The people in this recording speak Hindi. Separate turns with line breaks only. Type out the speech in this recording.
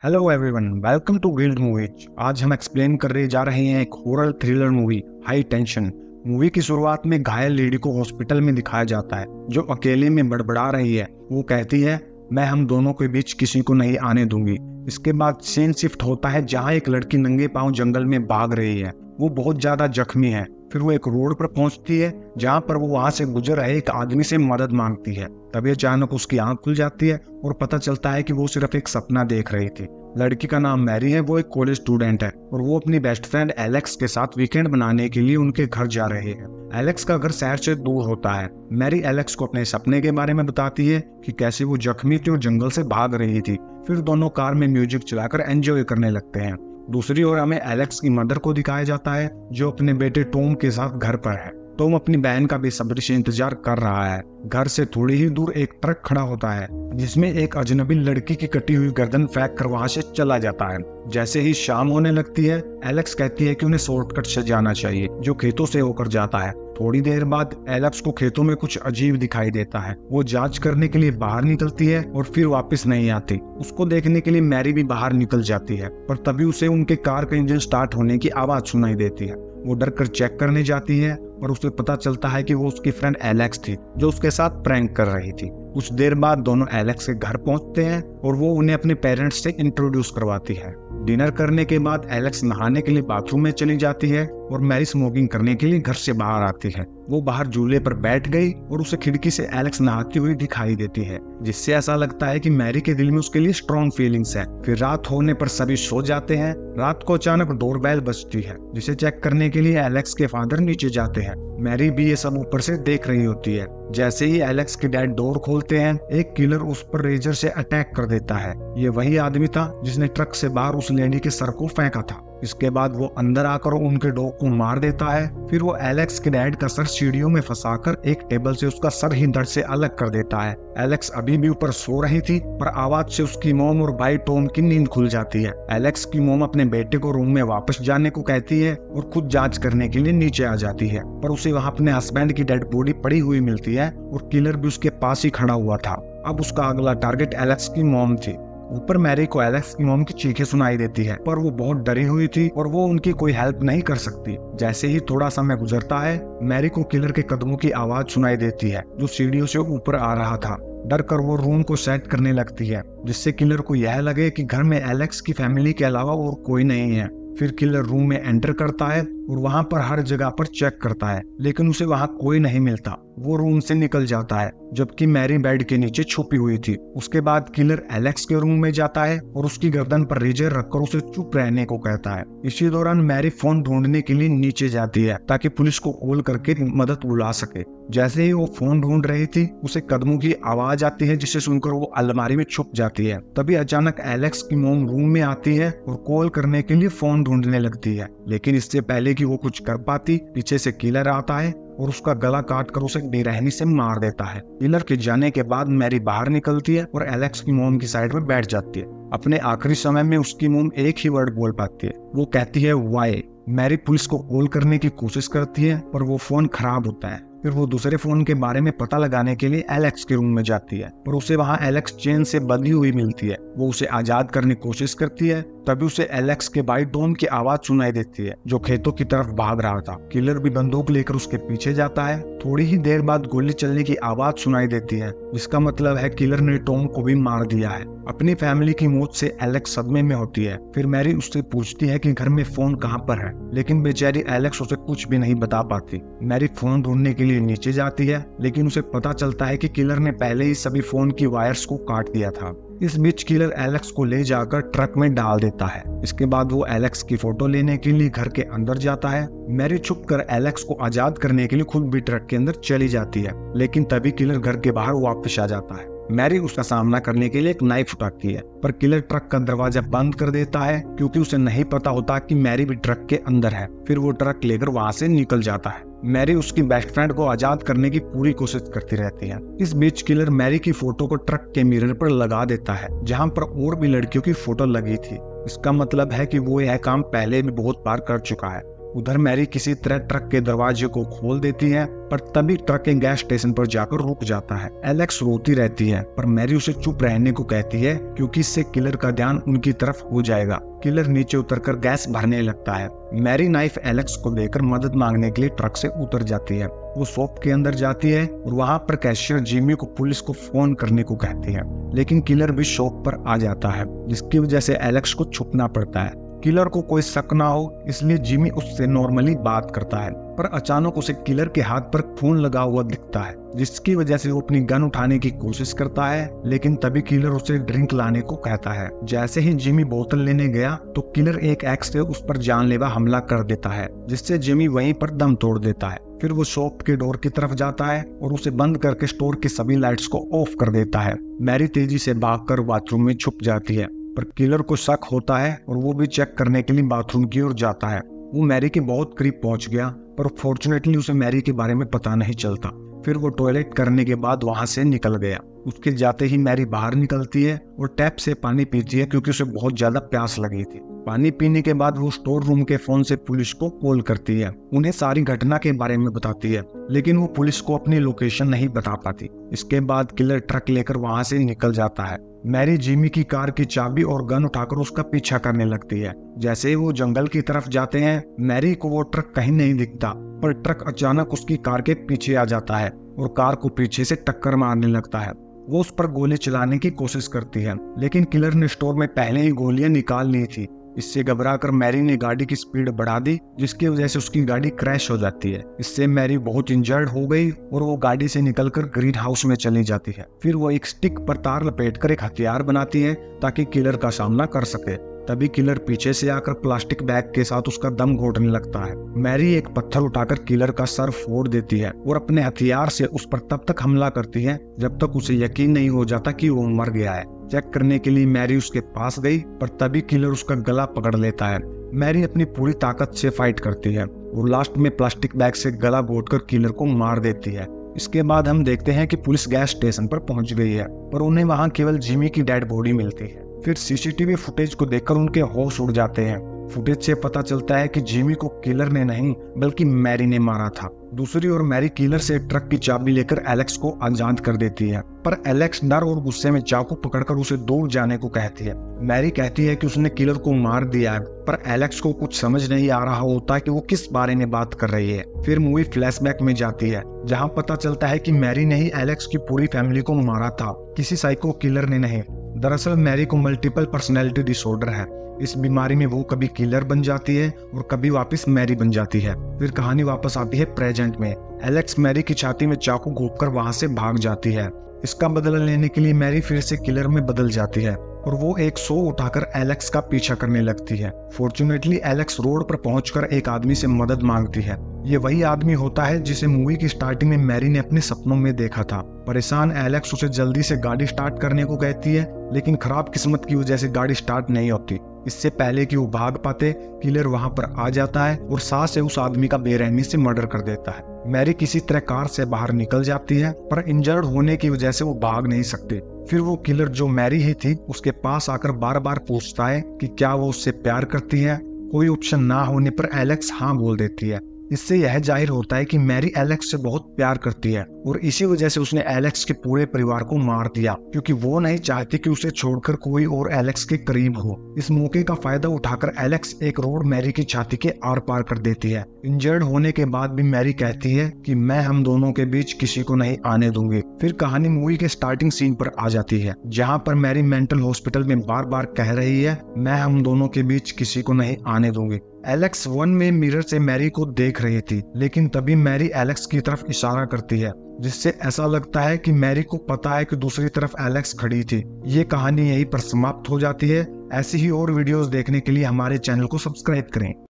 Hello everyone, welcome to Guild movies. आज हम एक्सप्लेन कर रहे जा रहे हैं एक horror thriller movie high tension. Movie की शुरुआत में घायल लेडी को हॉस्पिटल में दिखाया जाता है जो अकेले में बड़बड़ा रही है। वो कहती है, मैं हम दोनों के बीच किसी को नहीं आने दूंगी। इसके बाद सीन शिफ्ट होता है जहाँ एक लड़की नंगे पांव जंगल में भाग रही है। वो बहुत ज्यादा जख्मी है। फिर वो एक रोड पर पहुंचती है जहाँ पर वो वहां से गुजर रहे एक आदमी से मदद मांगती है। तभी अचानक उसकी आंख खुल जाती है और पता चलता है कि वो सिर्फ एक सपना देख रही थी। लड़की का नाम मैरी है। वो एक कॉलेज स्टूडेंट है और वो अपनी बेस्ट फ्रेंड एलेक्स के साथ वीकेंड बनाने के लिए उनके घर जा रहे हैं। एलेक्स का घर शहर से दूर होता है। मैरी एलेक्स को अपने सपने के बारे में बताती है कि कैसे वो जख्मी थी और जंगल से भाग रही थी। फिर दोनों कार में म्यूजिक चलाकर एंजॉय करने लगते हैं। दूसरी ओर हमें एलेक्स की मदर को दिखाया जाता है जो अपने बेटे टॉम के साथ घर पर है। टॉम अपनी बहन का बेसब्री से इंतजार कर रहा है। घर से थोड़ी ही दूर एक ट्रक खड़ा होता है जिसमें एक अजनबी लड़की की कटी हुई गर्दन फेंक कर वहां से चला जाता है। जैसे ही शाम होने लगती है, एलेक्स कहती है कि उन्हें शॉर्टकट से जाना चाहिए जो खेतों से होकर जाता है। थोड़ी देर बाद एलेक्स को खेतों में कुछ अजीब दिखाई देता है। वो जांच करने के लिए बाहर निकलती है और फिर वापस नहीं आती। उसको देखने के लिए मैरी भी बाहर निकल जाती है, पर तभी उसे उनके कार का इंजन स्टार्ट होने की आवाज सुनाई देती है। वो डर कर चेक करने जाती है और उसे पता चलता है कि वो उसकी फ्रेंड एलेक्स थी जो उसके साथ प्रैंक कर रही थी। कुछ देर बाद दोनों एलेक्स के घर पहुंचते हैं और वो उन्हें अपने पेरेंट्स से इंट्रोड्यूस करवाती है। डिनर करने के बाद एलेक्स नहाने के लिए बाथरूम में चली जाती है और मैरी स्मोकिंग करने के लिए घर से बाहर आती है। वो बाहर झूले पर बैठ गई और उसे खिड़की से एलेक्स नहाती हुई दिखाई देती है, जिससे ऐसा लगता है कि मैरी के दिल में उसके लिए स्ट्रॉन्ग फीलिंग्स है। फिर रात होने पर सभी सो जाते हैं। रात को अचानक डोरबेल बजती है जिसे चेक करने के लिए एलेक्स के फादर नीचे जाते हैं। मैरी भी ये सब ऊपर से देख रही होती है। जैसे ही एलेक्स के डैड डोर खोलते हैं, एक किलर उस पर रेजर से अटैक कर देता है। ये वही आदमी था जिसने ट्रक से बाहर उस लेडी के सर को फेंका था। इसके बाद वो अंदर आकर उनके डॉग को मार देता है। फिर वो एलेक्स के डैड का सर सीढ़ियों में फंसाकर एक टेबल से उसका सर ही धड़ से अलग कर देता है। एलेक्स अभी भी ऊपर सो रही थी, पर आवाज से उसकी मॉम और भाई टॉम की नींद खुल जाती है। एलेक्स की मॉम अपने बेटे को रूम में वापस जाने को कहती है और खुद जांच करने के लिए नीचे आ जाती है, पर उसे वहाँ अपने हस्बैंड की डेड बॉडी पड़ी हुई मिलती है और किलर भी उसके पास ही खड़ा हुआ था। अब उसका अगला टारगेट एलेक्स की मॉम थी। ऊपर मैरी को एलेक्स की मॉम की चीखें सुनाई देती है, पर वो बहुत डरी हुई थी और वो उनकी कोई हेल्प नहीं कर सकती। जैसे ही थोड़ा समय गुजरता है, मैरी को किलर के कदमों की आवाज सुनाई देती है जो सीढ़ियों से ऊपर आ रहा था। डर कर वो रूम को सेट करने लगती है जिससे किलर को यह लगे कि घर में एलेक्स की फैमिली के अलावा और कोई नहीं है। फिर किलर रूम में एंटर करता है और वहां पर हर जगह पर चेक करता है, लेकिन उसे वहां कोई नहीं मिलता। वो रूम से निकल जाता है जबकि मैरी बेड के नीचे छुपी हुई थी। उसके बाद किलर एलेक्स के रूम में जाता है और उसकी गर्दन पर रेजर रखकर उसे चुप रहने को कहता है। इसी दौरान मैरी फोन ढूंढने के लिए नीचे जाती है ताकि पुलिस को कॉल करके मदद बुला सके। जैसे ही वो फोन ढूंढ रही थी, उसे कदमों की आवाज आती है जिसे सुनकर वो अलमारी में छुप जाती है। तभी अचानक एलेक्स की मॉम रूम में आती है और कॉल करने के लिए फोन ढूंढने लगती है, लेकिन इससे पहले कि वो कुछ कर पाती, पीछे से किलर आता है और उसका गला काट कर उसे बेरहमी से मार देता है। किलर के जाने के बाद मैरी बाहर निकलती है और एलेक्स की मॉम की साइड में बैठ जाती है। अपने आखिरी समय में उसकी मॉम एक ही वर्ड बोल पाती है, वो कहती है वाई। मैरी पुलिस को कॉल करने की कोशिश करती है पर वो फोन खराब होता है। फिर वो दूसरे फोन के बारे में पता लगाने के लिए एलेक्स के रूम में जाती है, पर उसे वहाँ एलेक्स चेन से बंधी हुई मिलती है। वो उसे आजाद करने की कोशिश करती है, तभी उसे एलेक्स के भाई टॉम की आवाज सुनाई देती है जो खेतों की तरफ भाग रहा था। किलर भी बंदूक लेकर उसके पीछे जाता है। थोड़ी ही देर बाद गोली चलने की आवाज सुनाई देती है, जिसका मतलब है किलर ने टॉम को भी मार दिया है। अपनी फैमिली की मौत से एलेक्स सदमे में होती है। फिर मैरी उससे पूछती है कि घर में फोन कहाँ पर है, लेकिन बेचारी एलेक्स उसे कुछ भी नहीं बता पाती। मैरी फोन ढूंढने के लिए नीचे जाती है, लेकिन उसे पता चलता है कि किलर ने पहले ही सभी फोन की वायर्स को काट दिया था। इस बीच किलर एलेक्स को ले जाकर ट्रक में डाल देता है। इसके बाद वो एलेक्स की फोटो लेने के लिए घर के अंदर जाता है। मैरी छुपकर एलेक्स को आजाद करने के लिए खुद भी ट्रक के अंदर चली जाती है, लेकिन तभी किलर घर के बाहर वापस आ जाता है। मैरी उसका सामना करने के लिए एक नाइफ उठाती है, पर किलर ट्रक का दरवाजा बंद कर देता है क्योंकि उसे नहीं पता होता कि मैरी भी ट्रक के अंदर है। फिर वो ट्रक लेकर वहां से निकल जाता है। मैरी उसकी बेस्ट फ्रेंड को आजाद करने की पूरी कोशिश करती रहती है। इस बीच किलर मैरी की फोटो को ट्रक के मिरर पर लगा देता है जहाँ पर और भी लड़कियों की फोटो लगी थी। इसका मतलब है कि वो यह काम पहले भी बहुत बार कर चुका है। उधर मैरी किसी तरह ट्रक के दरवाजे को खोल देती है, पर तभी ट्रक एक गैस स्टेशन पर जाकर रुक जाता है। एलेक्स रोती रहती है, पर मैरी उसे चुप रहने को कहती है क्योंकि इससे किलर का ध्यान उनकी तरफ हो जाएगा। किलर नीचे उतरकर गैस भरने लगता है। मैरी नाइफ एलेक्स को देकर मदद मांगने के लिए ट्रक से उतर जाती है। वो शॉप के अंदर जाती है और वहाँ पर कैशियर जिमी को पुलिस को फोन करने को कहती है, लेकिन किलर भी शॉप पर आ जाता है, जिसकी वजह से एलेक्स को छुपना पड़ता है। किलर को कोई शक ना हो इसलिए जिमी उससे नॉर्मली बात करता है, पर अचानक उसे किलर के हाथ पर खून लगा हुआ दिखता है, जिसकी वजह से वो अपनी गन उठाने की कोशिश करता है, लेकिन तभी किलर उसे ड्रिंक लाने को कहता है। जैसे ही जिमी बोतल लेने गया तो किलर एक एक्स से उस पर जानलेवा हमला कर देता है, जिससे जिमी वहीं पर दम तोड़ देता है। फिर वो शॉप के डोर की तरफ जाता है और उसे बंद करके स्टोर की सभी लाइट्स को ऑफ कर देता है। मैरी तेजी से भागकर बाथरूम में छुप जाती है, पर किलर को शक होता है और वो भी चेक करने के लिए बाथरूम की ओर जाता है। वो मैरी के बहुत करीब पहुंच गया, पर फॉर्चुनेटली उसे मैरी के बारे में पता नहीं चलता। फिर वो टॉयलेट करने के बाद वहां से निकल गया। उसके जाते ही मैरी बाहर निकलती है और टैप से पानी पीती है क्योंकि उसे बहुत ज्यादा प्यास लगी थी। पानी पीने के बाद वो स्टोर रूम के फोन से पुलिस को कॉल करती है, उन्हें सारी घटना के बारे में बताती है, लेकिन वो पुलिस को अपनी लोकेशन नहीं बता पाती। इसके बाद किलर ट्रक लेकर वहां से निकल जाता है। मैरी जिमी की कार की चाबी और गन उठाकर उसका पीछा करने लगती है। जैसे ही वो जंगल की तरफ जाते हैं, मैरी को वो ट्रक कहीं नहीं दिखता, पर ट्रक अचानक उसकी कार के पीछे आ जाता है और कार को पीछे से टक्कर मारने लगता है। वो उस पर गोली चलाने की कोशिश करती है, लेकिन किलर ने स्टोर में पहले ही गोलियां निकाल ली थी। इससे घबराकर मैरी ने गाड़ी की स्पीड बढ़ा दी, जिसकी वजह से उसकी गाड़ी क्रैश हो जाती है। इससे मैरी बहुत इंजर्ड हो गई और वो गाड़ी से निकलकर ग्रीन हाउस में चली जाती है। फिर वो एक स्टिक पर तार लपेटकर एक हथियार बनाती है ताकि किलर का सामना कर सके। तभी किलर पीछे से आकर प्लास्टिक बैग के साथ उसका दम घोटने लगता है। मैरी एक पत्थर उठाकर किलर का सर फोड़ देती है और अपने हथियार से उस पर तब तक हमला करती है जब तक उसे यकीन नहीं हो जाता कि वो मर गया है। चेक करने के लिए मैरी उसके पास गई, पर तभी किलर उसका गला पकड़ लेता है। मैरी अपनी पूरी ताकत से फाइट करती है और लास्ट में प्लास्टिक बैग से गला घोटकर किलर को मार देती है। इसके बाद हम देखते हैं कि पुलिस गैस स्टेशन पर पहुंच गई है, पर उन्हें वहां केवल जिमी की डेड बॉडी मिलती है। फिर सीसीटीवी फुटेज को देखकर उनके होश उड़ जाते हैं। फुटेज से पता चलता है कि जिमी को किलर ने नहीं बल्कि मैरी ने मारा था। दूसरी ओर मैरी किलर से ट्रक की चाबी लेकर एलेक्स को आजाद कर देती है, पर एलेक्स डर और गुस्से में चाकू पकड़कर उसे दूर जाने को कहती है। मैरी कहती है कि उसने किलर को मार दिया है, पर एलेक्स को कुछ समझ नहीं आ रहा होता कि वो किस बारे में बात कर रही है। फिर मूवी फ्लैशबैक में जाती है, जहाँ पता चलता है कि मैरी ने ही एलेक्स की पूरी फैमिली को मारा था, किसी साइको किलर ने नहीं। दरअसल मैरी को मल्टीपल पर्सनैलिटी डिसऑर्डर है। इस बीमारी में वो कभी किलर बन जाती है और कभी वापस मैरी बन जाती है। फिर कहानी वापस आती है प्रेजेंट में। एलेक्स मैरी की छाती में चाकू घोंपकर वहां से भाग जाती है। इसका बदला लेने के लिए मैरी फिर से किलर में बदल जाती है और वो एक सौ उठाकर एलेक्स का पीछा करने लगती है। फॉर्चुनेटली एलेक्स रोड पर पहुंचकर एक आदमी से मदद मांगती है। ये वही आदमी होता है जिसे मूवी की स्टार्टिंग में मैरी ने अपने सपनों में देखा था। परेशान एलेक्स उसे जल्दी से गाड़ी स्टार्ट करने को कहती है, लेकिन खराब किस्मत की वजह से गाड़ी स्टार्ट नहीं होती। इससे पहले कि वो भाग पाते, किलर वहां पर आ जाता है और साथ से उस आदमी का बेरहमी से मर्डर कर देता है। मैरी किसी तरह कार से बाहर निकल जाती है, पर इंजर्ड होने की वजह से वो भाग नहीं सकती। फिर वो किलर जो मैरी ही थी उसके पास आकर बार बार पूछता है कि क्या वो उससे प्यार करती है। कोई ऑप्शन ना होने पर एलेक्स हाँ बोल देती है। इससे यह जाहिर होता है कि मैरी एलेक्स से बहुत प्यार करती है और इसी वजह से उसने एलेक्स के पूरे परिवार को मार दिया, क्योंकि वो नहीं चाहती कि उसे छोड़कर कोई और एलेक्स के करीब हो। इस मौके का फायदा उठाकर एलेक्स एक रोड मैरी की छाती के आर पार कर देती है। इंजर्ड होने के बाद भी मैरी कहती है कि मैं हम दोनों के बीच किसी को नहीं आने दूंगी। फिर कहानी मूवी के स्टार्टिंग सीन पर आ जाती है, जहाँ पर मैरी मेंटल हॉस्पिटल में बार बार कह रही है, मैं हम दोनों के बीच किसी को नहीं आने दूंगी। एलेक्स 1 में मिरर से मैरी को देख रही थी, लेकिन तभी मैरी एलेक्स की तरफ इशारा करती है, जिससे ऐसा लगता है कि मैरी को पता है कि दूसरी तरफ एलेक्स खड़ी थी। ये कहानी यहीं पर समाप्त हो जाती है। ऐसी ही और वीडियोस देखने के लिए हमारे चैनल को सब्सक्राइब करें।